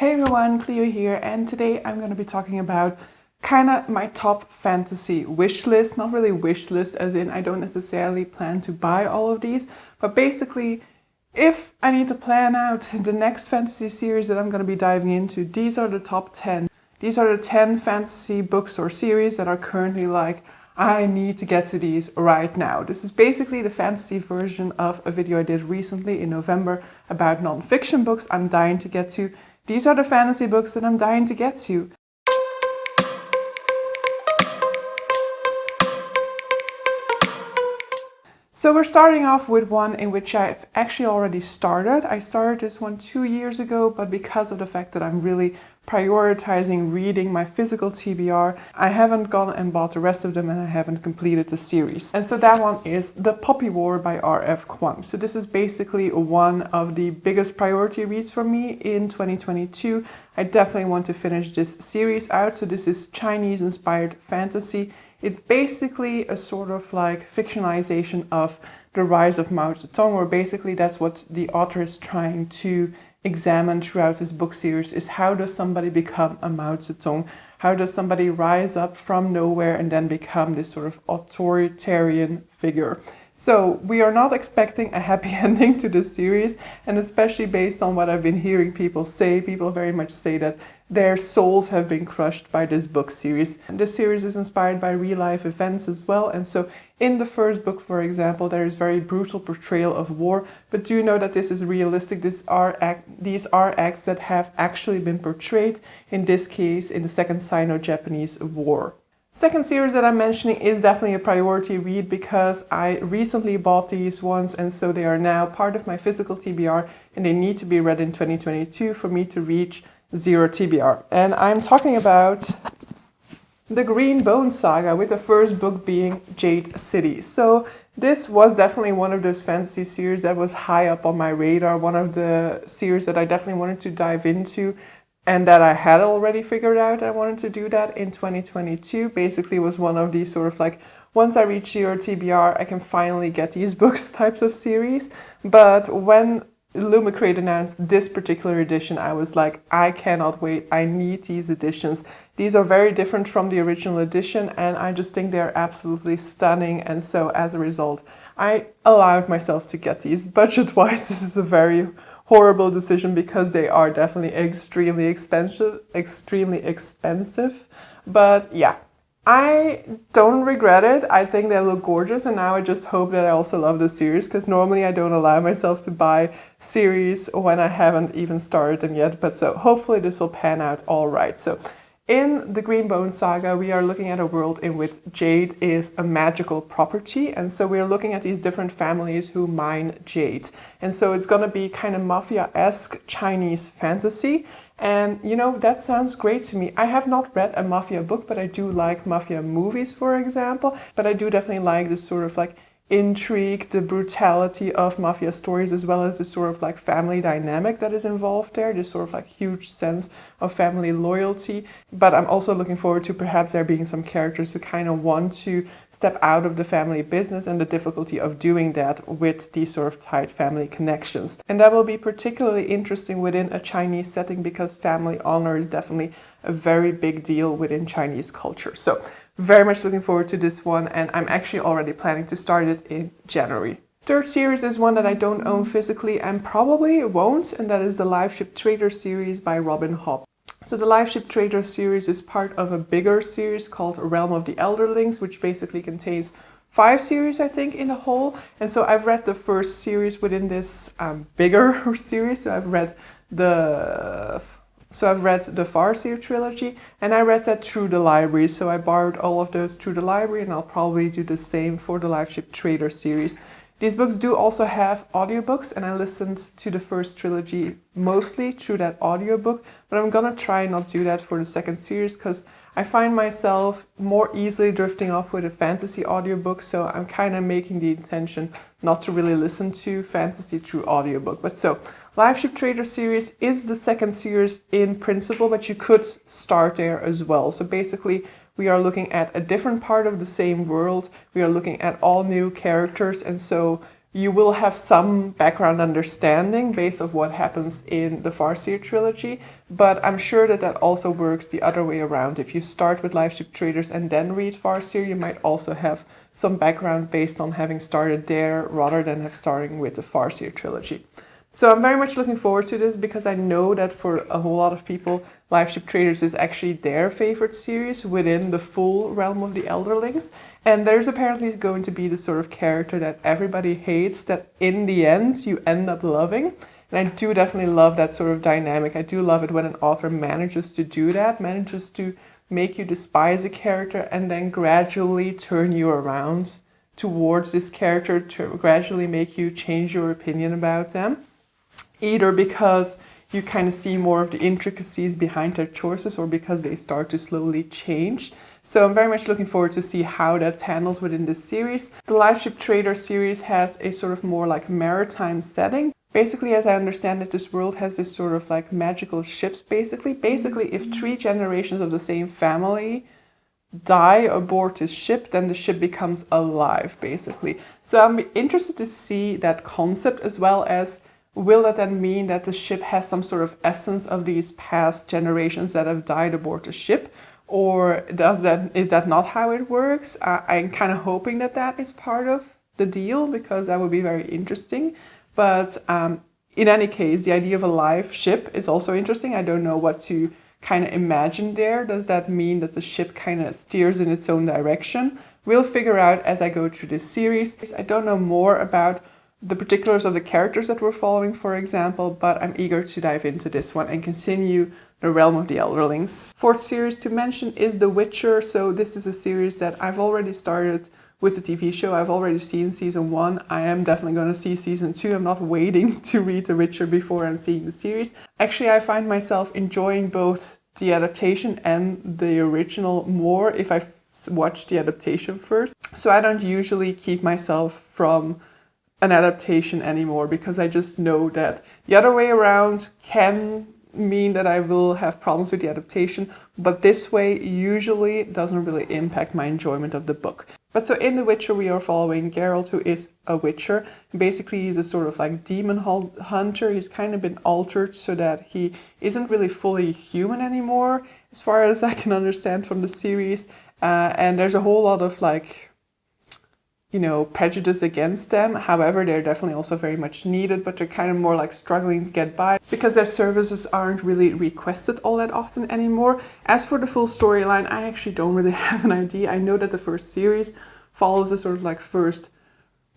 Hey everyone, Cleo here, and today I'm going to be talking about kind of my top fantasy wish list. Not really wish list as in I don't necessarily plan to buy all of these, but basically if I need to plan out the next fantasy series that I'm going to be diving into, these are the top 10. These are the 10 fantasy books or series that are currently like, I need to get to these right now. This is basically the fantasy version of a video I did recently in November about non-fiction books I'm dying to get to. These are the fantasy books that I'm dying to get to. So we're starting off with one in which I've actually already started. I started this one 2 years ago, but because of the fact that I'm really prioritizing reading my physical TBR, I haven't gone and bought the rest of them and I haven't completed the series. And so that one is The Poppy War by R.F. Kuang. So this is basically one of the biggest priority reads for me in 2022. I definitely want to finish this series out. So this is Chinese-inspired fantasy. It's basically a sort of like fictionalization of the rise of Mao Zedong, or basically that's what the author is trying to examine throughout this book series, is how does somebody become a Mao Zedong? How does somebody rise up from nowhere and then become this sort of authoritarian figure? So we are not expecting a happy ending to this series, and especially based on what I've been hearing people say, people very much say that their souls have been crushed by this book series. And this series is inspired by real life events as well, and so in the first book, for example, there is very brutal portrayal of war, but do know that this is realistic. These are acts that have actually been portrayed, in this case in the Second Sino-Japanese War. Second series that I'm mentioning is definitely a priority read because I recently bought these ones, and so they are now part of my physical TBR and they need to be read in 2022 for me to reach 0 TBR. And I'm talking about the Green Bone Saga, with the first book being Jade City. So this was definitely one of those fantasy series that was high up on my radar, one of the series that I definitely wanted to dive into and that I had already figured out I wanted to do that in 2022. Basically was one of these sort of like, once I reach 0 TBR, I can finally get these books types of series. But when Lumicrate announced this particular edition, I was like, I cannot wait, I need these editions. These are very different from the original edition and I just think they're absolutely stunning, and so as a result, I allowed myself to get these. Budget-wise, this is a very horrible decision because they are definitely extremely expensive. But yeah, I don't regret it. I think they look gorgeous, and now I just hope that I also love the series, because normally I don't allow myself to buy series when I haven't even started them yet, but so hopefully this will pan out all right. So in the Green Bone Saga, we are looking at a world in which jade is a magical property, and so we're looking at these different families who mine jade. And so it's gonna be kind of mafia-esque Chinese fantasy. And you know, that sounds great to me. I have not read a mafia book, but I do like mafia movies, for example. But I do definitely like this sort of like intrigue, the brutality of mafia stories, as well as the sort of like family dynamic that is involved there, this sort of like huge sense of family loyalty. But I'm also looking forward to perhaps there being some characters who kind of want to step out of the family business and the difficulty of doing that with these sort of tight family connections. And that will be particularly interesting within a Chinese setting because family honor is definitely a very big deal within Chinese culture. So very much looking forward to this one, and I'm actually already planning to start it in January. Third series is one that I don't own physically and probably won't, and that is the Liveship Trader series by Robin Hobb. So the Liveship Trader series is part of a bigger series called Realm of the Elderlings, which basically contains 5 series, I think, in a whole. And so I've read the first series within this bigger series. So I've read the Farseer trilogy, and I read that through the library. So I borrowed all of those through the library, and I'll probably do the same for the Liveship Trader series. These books do also have audiobooks, and I listened to the first trilogy mostly through that audiobook, but I'm gonna try not do that for the second series because I find myself more easily drifting off with a fantasy audiobook, so I'm kind of making the intention not to really listen to fantasy through audiobook. But so Liveship Trader series is the second series in principle, but you could start there as well. So basically, we are looking at a different part of the same world. We are looking at all new characters, and so you will have some background understanding based on what happens in the Farseer trilogy, but I'm sure that that also works the other way around. If you start with Liveship Traders and then read Farseer, you might also have some background based on having started there rather than have starting with the Farseer trilogy. So I'm very much looking forward to this because I know that for a whole lot of people, Liveship Traders is actually their favorite series within the full realm of the Elderlings. And there's apparently going to be the sort of character that everybody hates that in the end you end up loving. And I do definitely love that sort of dynamic. I do love it when an author manages to do that, manages to make you despise a character and then gradually turn you around towards this character, to gradually make you change your opinion about them. Either because you kind of see more of the intricacies behind their choices or because they start to slowly change. So I'm very much looking forward to see how that's handled within this series. The Liveship Trader series has a sort of more like maritime setting. Basically, as I understand it, this world has this sort of like magical ships, basically. Basically, if 3 generations of the same family die aboard this ship, then the ship becomes alive, basically. So I'm interested to see that concept, as well as will that then mean that the ship has some sort of essence of these past generations that have died aboard the ship? Or is that not how it works? I'm kind of hoping that that is part of the deal, because that would be very interesting. But in any case, the idea of a live ship is also interesting. I don't know what to kind of imagine there. Does that mean that the ship kind of steers in its own direction? We'll figure out as I go through this series. I don't know more about the particulars of the characters that we're following, for example, but I'm eager to dive into this one and continue the realm of the Elderlings. 4th series to mention is The Witcher. So this is a series that I've already started with the TV show. I've already seen season 1. I am definitely going to see season 2. I'm not waiting to read The Witcher before I'm seeing the series. Actually, I find myself enjoying both the adaptation and the original more if I watch the adaptation first. So I don't usually keep myself from an adaptation anymore, because I just know that the other way around can mean that I will have problems with the adaptation, but this way usually doesn't really impact my enjoyment of the book. But so in The Witcher we are following Geralt, who is a witcher. Basically he's a sort of like demon hunter. He's kind of been altered so that he isn't really fully human anymore, as far as I can understand from the series. And there's a whole lot of like, you know, prejudice against them. However, they're definitely also very much needed, but they're kind of more like struggling to get by because their services aren't really requested all that often anymore. As for the full storyline, I actually don't really have an idea. I know that the first series follows a sort of like first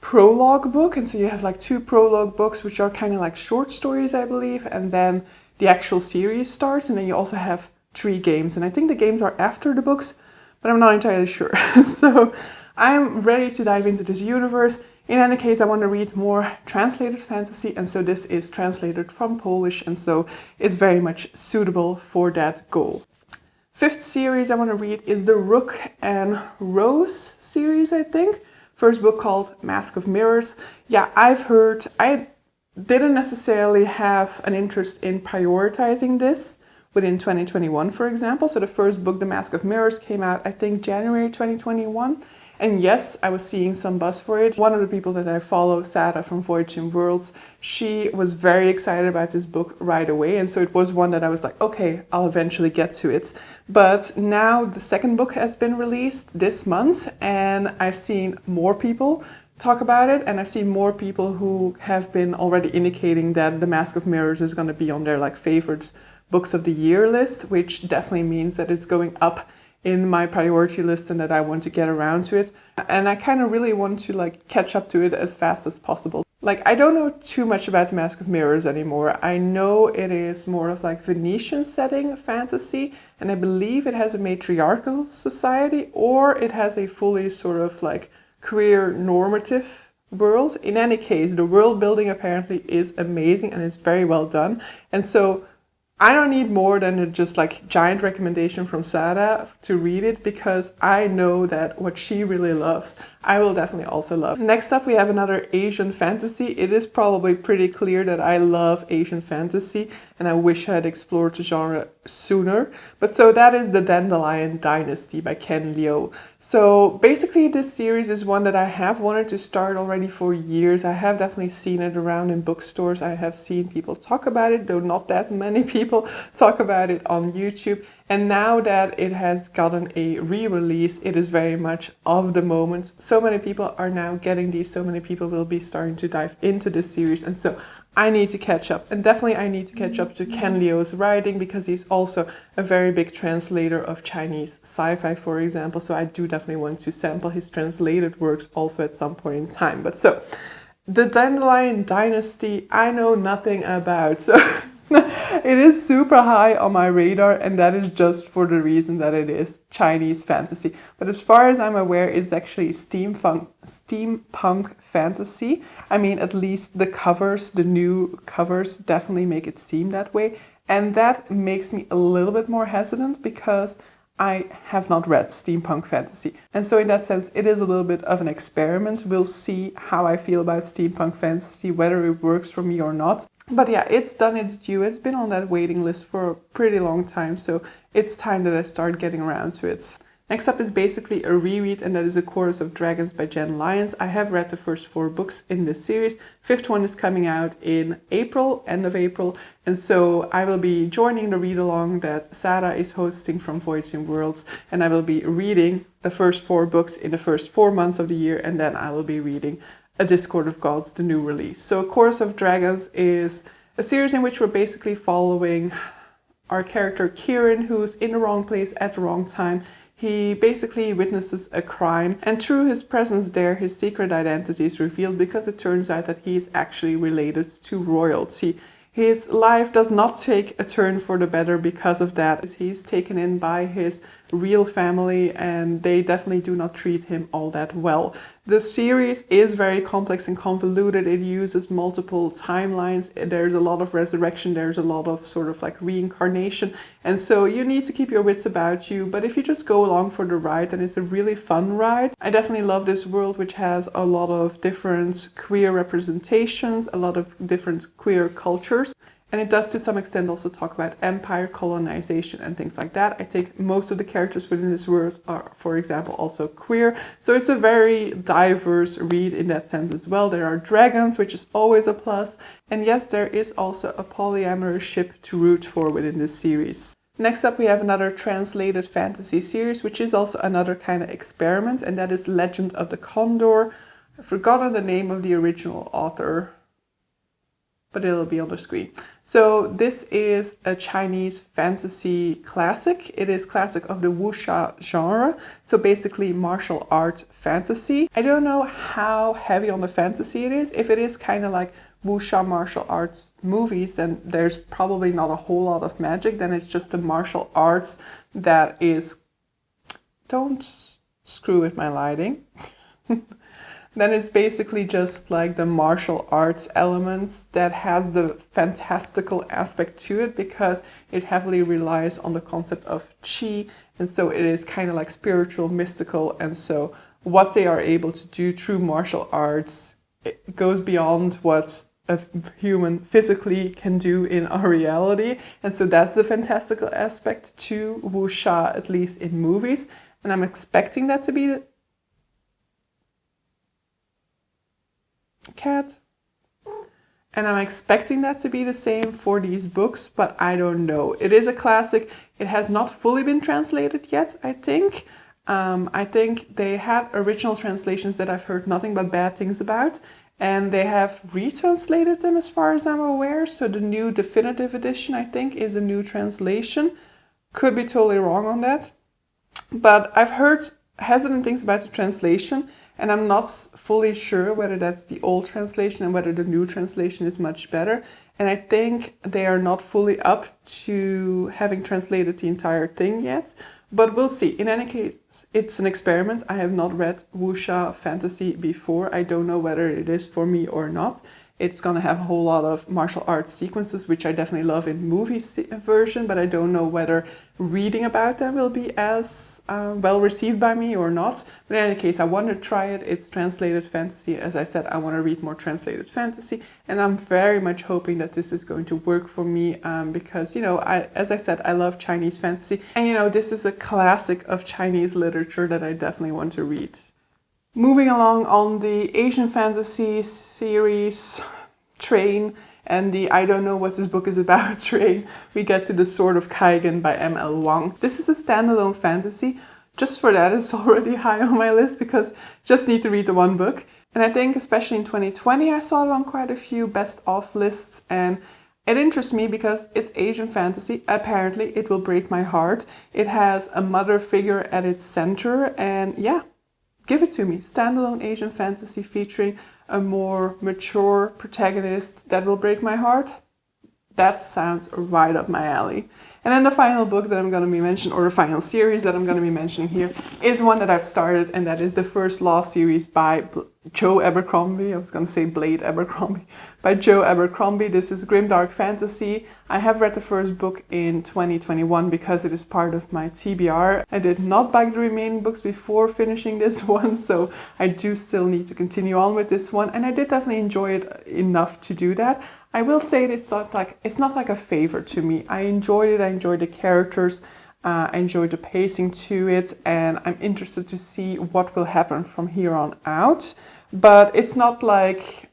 prologue book, and so you have like 2 prologue books, which are kind of like short stories, I believe, and then the actual series starts, and then you also have 3 games, and I think the games are after the books, but I'm not entirely sure. So I'm ready to dive into this universe. In any case, I want to read more translated fantasy, and so this is translated from Polish, and so it's very much suitable for that goal. 5th series I want to read is the Rook and Rose series, I think. First book called Mask of Mirrors. Yeah, I've heard, I didn't necessarily have an interest in prioritizing this within 2021, for example. So the first book, The Mask of Mirrors, came out, I think, January 2021. And yes, I was seeing some buzz for it. One of the people that I follow, Saga from Voyaging Worlds, she was very excited about this book right away. And so it was one that I was like, okay, I'll eventually get to it. But now the second book has been released this month, and I've seen more people talk about it. And I've seen more people who have been already indicating that The Mask of Mirrors is going to be on their like favorite books of the year list, which definitely means that it's going up in my priority list and that I want to get around to it. And I kind of really want to like catch up to it as fast as possible. Like, I don't know too much about The Mask of Mirrors anymore. I know it is more of like Venetian setting fantasy, and I believe it has a matriarchal society, or it has a fully sort of like queer normative world. In any case, the world building apparently is amazing and it's very well done. And so I don't need more than a just like giant recommendation from Saga to read it, because I know that what she really loves, I will definitely also love. Next up, we have another Asian fantasy. It is probably pretty clear that I love Asian fantasy. and I wish I had explored the genre sooner. But so that is the Dandelion Dynasty by Ken Liu. So basically this series is one that I have wanted to start already for years. I have definitely seen it around in bookstores. I have seen people talk about it, though not that many people talk about it on YouTube. And now that it has gotten a re-release, it is very much of the moment. So many people are now getting these, so many people will be starting to dive into this series. And so I need to catch up. And definitely I need to catch up to Ken Liu's writing, because he's also a very big translator of Chinese sci-fi, for example. So I do definitely want to sample his translated works also at some point in time. But so, the Dandelion Dynasty, I know nothing about. So it is super high on my radar, and that is just for the reason that it is Chinese fantasy. But as far as I'm aware, it's actually steampunk fantasy. I mean, at least the covers, the new covers, definitely make it seem that way. And that makes me a little bit more hesitant, because I have not read steampunk fantasy. And so in that sense, it is a little bit of an experiment. We'll see how I feel about steampunk fantasy, whether it works for me or not. But yeah, it's done its due. It's been on that waiting list for a pretty long time, so it's time that I start getting around to it. Next up is basically a reread, and that is A Chorus of Dragons by Jen Lyons. I have read the first 4 books in this series. 5th one is coming out in April, end of April, and so I will be joining the read-along that Saga is hosting from Voyaging Worlds, and I will be reading the first 4 books in the first 4 months of the year, and then I will be reading A Discord of Gods, the new release. So A Chorus of Dragons is a series in which we're basically following our character Kieran, who's in the wrong place at the wrong time. He basically witnesses a crime, and through his presence there, his secret identity is revealed, because it turns out that he is actually related to royalty. His life does not take a turn for the better because of that. He's taken in by his real family, and they definitely do not treat him all that well. The series is very complex and convoluted. It uses multiple timelines. There's a lot of resurrection. There's a lot of sort of like reincarnation. And so you need to keep your wits about you. But if you just go along for the ride, then it's a really fun ride. I definitely love this world, which has a lot of different queer representations, a lot of different queer cultures. And it does to some extent also talk about empire, colonization, and things like that. I think most of the characters within this world are, for example, also queer. So it's a very diverse read in that sense as well. There are dragons, which is always a plus. And yes, there is also a polyamorous ship to root for within this series. Next up, we have another translated fantasy series, which is also another kind of experiment, and that is Legend of the Condor. I've forgotten the name of the original author, but it'll be on the screen. So this is a Chinese fantasy classic. It is classic of the wuxia genre, so basically martial art fantasy. I don't know how heavy on the fantasy it is. If it is kind of like wuxia martial arts movies, then there's probably not a whole lot of magic. Then it's just the martial arts that is... Don't screw with my lighting. Then it's basically just like the martial arts elements that has the fantastical aspect to it, because it heavily relies on the concept of qi, and so it is kind of like spiritual, mystical, and so what they are able to do through martial arts, it goes beyond what a human physically can do in our reality, and so that's the fantastical aspect to wuxia, at least in movies, and I'm expecting that to be the cat. And I'm expecting that to be the same for these books, but I don't know. It is a classic. It has not fully been translated yet, I think. I think they had original translations that I've heard nothing but bad things about, and they have retranslated them as far as I'm aware. So the new definitive edition, I think, is a new translation. Could be totally wrong on that. But I've heard hesitant things about the translation, and I'm not fully sure whether that's the old translation and whether the new translation is much better. And I think they are not fully up to having translated the entire thing yet. But we'll see. In any case, it's an experiment. I have not read wuxia fantasy before. I don't know whether it is for me or not. it's gonna have a whole lot of martial arts sequences, which I definitely love in movie version, but I don't know whether reading about them will be as well received by me or not. But in any case, I want to try it. It's translated fantasy. As I said, I want to read more translated fantasy, and I'm very much hoping that this is going to work for me because, you know, as I said, I love Chinese fantasy, and you know, this is a classic of Chinese literature that I definitely want to read. Moving along on the Asian fantasy series train and the I don't know what this book is about train, we get to The Sword of Kaigan by M.L. Wang. This is a standalone fantasy. Just for that, it's already high on my list because just need to read the one book. And I think especially in 2020, I saw it on quite a few best of lists, and it interests me because it's Asian fantasy. Apparently, it will break my heart. It has a mother figure at its center, and yeah, give it to me. Standalone Asian fantasy featuring a more mature protagonist that will break my heart. That sounds right up my alley. And then the final book that I'm going to be mentioning, or the final series that I'm going to be mentioning here, is one that I've started, and that is the first Law series by Joe Abercrombie. I was going to say Blade Abercrombie. By Joe Abercrombie. This is grimdark fantasy. I have read the first book in 2021 because it is part of my TBR. I did not buy the remaining books before finishing this one, so I do still need to continue on with this one, and I did definitely enjoy it enough to do that. I will say that it's not like a favorite to me. I enjoyed it. I enjoyed the characters. I enjoyed the pacing to it, and I'm interested to see what will happen from here on out. But it's not like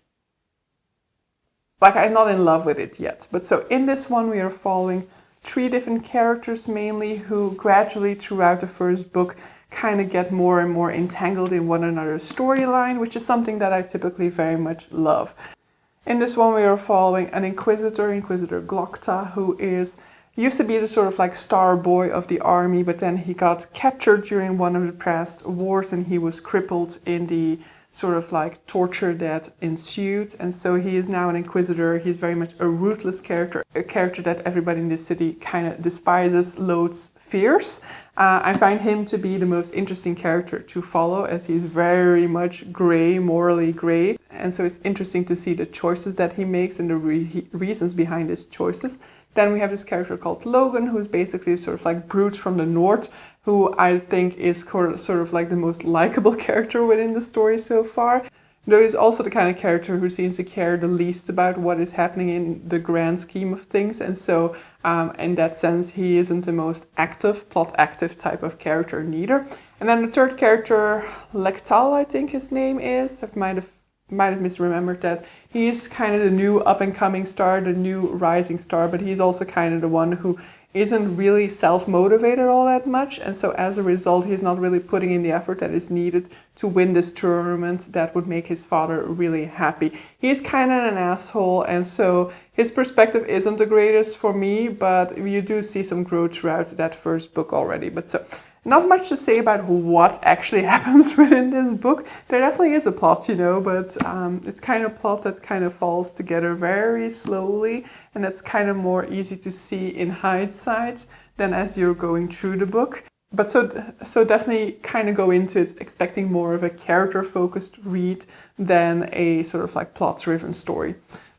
I'm not in love with it yet. But so in this one, we are following 3 different characters mainly, who gradually throughout the first book kind of get more and more entangled in one another's storyline, which is something that I typically very much love. In this one, we are following an Inquisitor Glokta, who used to be the sort of like star boy of the army, but then he got captured during one of the past wars, and he was crippled in the sort of like torture that ensued. And so he is now an Inquisitor. He's very much a ruthless character, a character that everybody in this city kind of despises, loathes, fears. I find him to be the most interesting character to follow, as he's very much grey, morally grey. And so it's interesting to see the choices that he makes and the reasons behind his choices. Then we have this character called Logan, who's basically sort of like brute from the north, who I think is sort of like the most likable character within the story so far. Though he's also the kind of character who seems to care the least about what is happening in the grand scheme of things. And so in that sense, he isn't the most plot active type of character neither. And then the third character, Lektal, I think his name is. I might have misremembered that. He's kind of the new up-and-coming star, the new rising star, but he's also kind of the one who isn't really self-motivated all that much, and so as a result he's not really putting in the effort that is needed to win this tournament that would make his father really happy. He's kind of an asshole, and so his perspective isn't the greatest for me, but you do see some growth throughout that first book already. But so, not much to say about what actually happens within this book. There definitely is a plot, you know, but it's kind of plot that kind of falls together very slowly, and that's kind of more easy to see in hindsight than as you're going through the book. But so definitely kind of go into it expecting more of a character-focused read than a sort of like plot-driven story.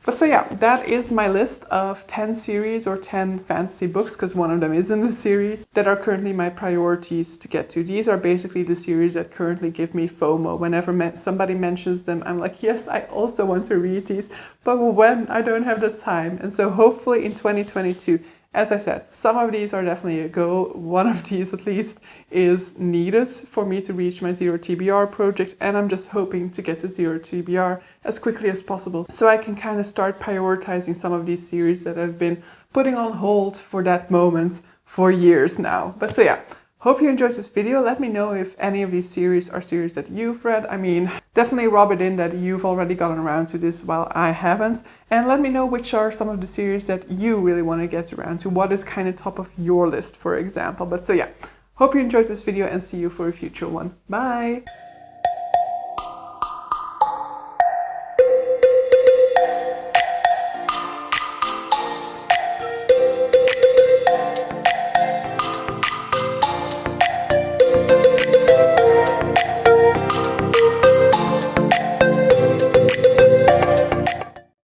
But so yeah, that is my list of 10 series or 10 fantasy books, because one of them is in the series, that are currently my priorities to get to. These are basically the series that currently give me FOMO. Whenever somebody mentions them, I'm like, yes, I also want to read these, but when I don't have the time. And so hopefully in 2022, as I said, some of these are definitely a go. One of these at least is needed for me to reach my Zero TBR project, and I'm just hoping to get to Zero TBR as quickly as possible so I can kind of start prioritizing some of these series that I've been putting on hold for that moment for years now. But so yeah, hope you enjoyed this video. Let me know if any of these series are series that you've read. I mean, definitely rub it in that you've already gotten around to this while I haven't. And let me know which are some of the series that you really want to get around to. What is kind of top of your list, for example. But so yeah, hope you enjoyed this video and see you for a future one. Bye!